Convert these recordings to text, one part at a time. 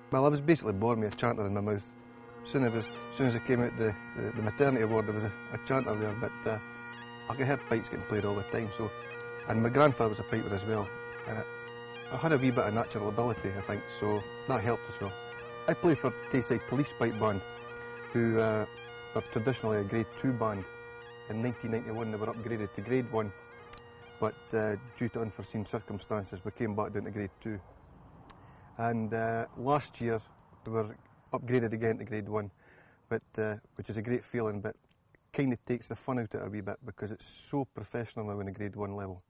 Well, I was basically born with a chanter in my mouth. As soon as I came out the maternity ward, there was a chanter there, but I could hear pipes getting played all the time. So, and my grandfather was a piper as well, and I had a wee bit of natural ability, I think, so that helped as well. I play for Tayside Police Pipe Band, who were traditionally a Grade 2 band. In 1991 they were upgraded to Grade 1, but due to unforeseen circumstances we came back down to Grade 2. And last year we were upgraded again to Grade 1, but which is a great feeling, but kind of takes the fun out of it a wee bit because it's so professional now in a Grade 1 level.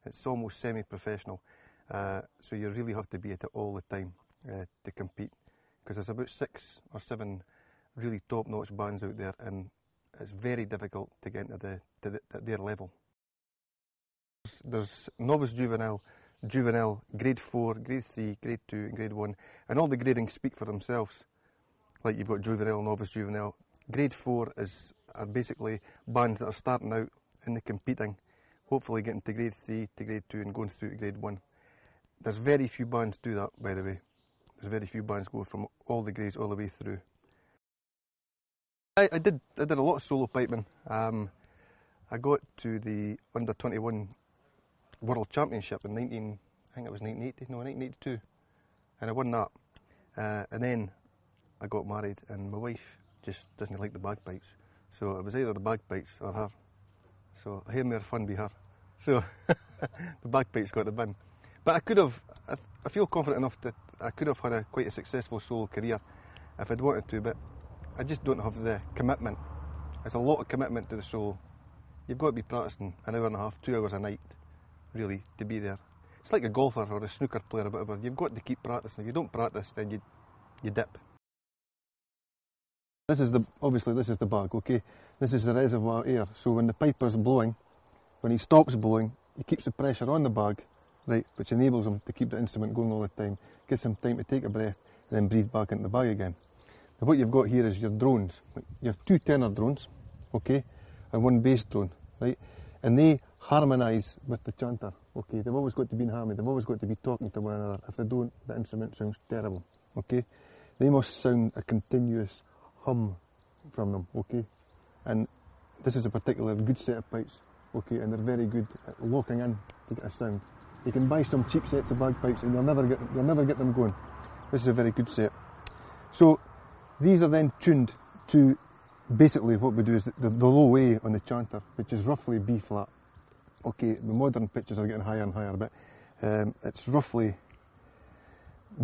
It's almost semi-professional, so you really have to be at it all the time to compete, because there's about 6 or 7 really top-notch bands out there, and it's very difficult to get into their level. There's novice juvenile, grade 4, grade 3, grade 2 and grade 1, and all the gradings speak for themselves. Like you've got juvenile, novice, juvenile. Grade 4 are basically bands that are starting out in the competing, hopefully getting to grade 3, to grade 2 and going through to grade 1. There's very few bands do that, by the way. There's very few bands go from all the grades all the way through. I did a lot of solo piping. I got to the under 21 World Championship in 1982, and I won that. And then I got married, and my wife just doesn't like the bagpipes, so it was either the bagpipes or her. So I had more fun with her. So the bagpipes got the bin. But I could have. I feel confident enough that I could have had quite a successful solo career if I'd wanted to, but I just don't have the commitment. There's a lot of commitment to the solo. You've got to be practicing an hour and a half, 2 hours a night, really, to be there. It's like a golfer or a snooker player or whatever. You've got to keep practicing. If you don't practice, then you dip. Obviously this is the bag, okay? This is the reservoir air. So when the piper's blowing, when he stops blowing, he keeps the pressure on the bag, right, which enables him to keep the instrument going all the time, gives him time to take a breath, and then breathe back into the bag again. Now what you've got here is your drones. You have 2 tenor drones, okay, and 1 bass drone, right? And they harmonise with the chanter, okay? They've always got to be in harmony. They've always got to be talking to one another. If they don't, the instrument sounds terrible, okay? They must sound a continuous hum from them, okay? And this is a particularly good set of pipes, okay, and they're very good at locking in to get a sound. You can buy some cheap sets of bagpipes and you'll never get them going. This is a very good set. So these are then tuned to basically what we do is the low A on the chanter, which is roughly B flat. Okay, the modern pitches are getting higher and higher, but it's roughly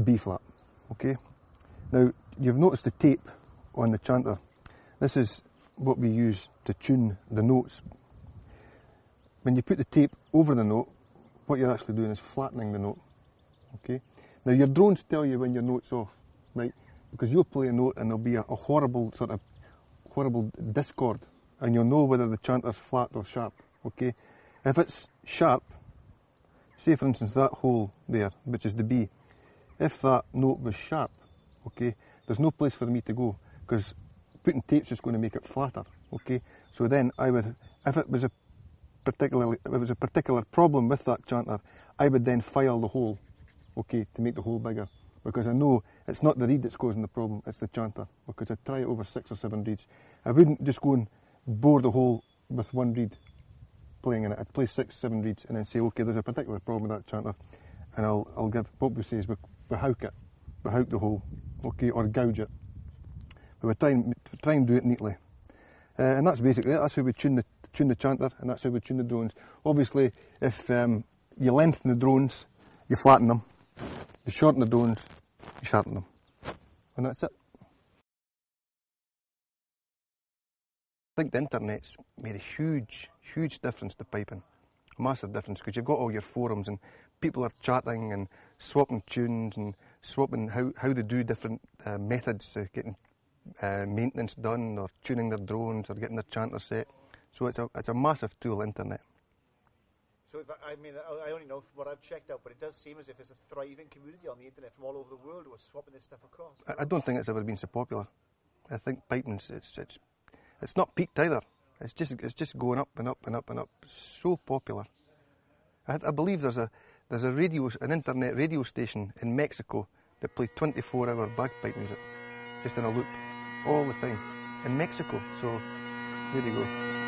B flat, okay? Now, you've noticed the tape on the chanter. This is what we use to tune the notes. When you put the tape over the note, what you're actually doing is flattening the note, okay? Now, your drones tell you when your note's off, right? Because you'll play a note and there'll be a horrible discord, and you'll know whether the chanter's flat or sharp, okay? If it's sharp, say for instance that hole there, which is the B, if that note was sharp, okay, there's no place for me to go, because putting tape's just going to make it flatter, okay? So then I would, if it was a particular problem with that chanter, I would then file the hole, okay, to make the hole bigger, because I know it's not the reed that's causing the problem, it's the chanter, because I try it over 6 or 7 reeds. I wouldn't just go and bore the hole with 1 reed playing in it. I'd play 6, 7 reeds and then say, okay, there's a particular problem with that chanter, and I'll give, what we say is we howk the hole, okay, or gouge it. But we try and do it neatly. And that's basically it. That's how we tune the chanter, and that's how we tune the drones. Obviously, if you lengthen the drones, you flatten them. You shorten the drones, you sharpen them. And that's it. I think the internet's made a huge difference to piping. A massive difference, because you've got all your forums and people are chatting and swapping tunes and swapping how to do different methods of getting maintenance done, or tuning their drones, or getting their chanter set. So it's a massive tool, internet. So I mean, I only know what I've checked out, but it does seem as if there's a thriving community on the internet from all over the world who are swapping this stuff across. I don't think it's ever been so popular. I think piping, it's not peaked either. It's just going up and up and up and up. So popular. I believe there's an internet radio station in Mexico that play 24-hour bagpipe music, just in a loop, all the time, in Mexico. So there you go.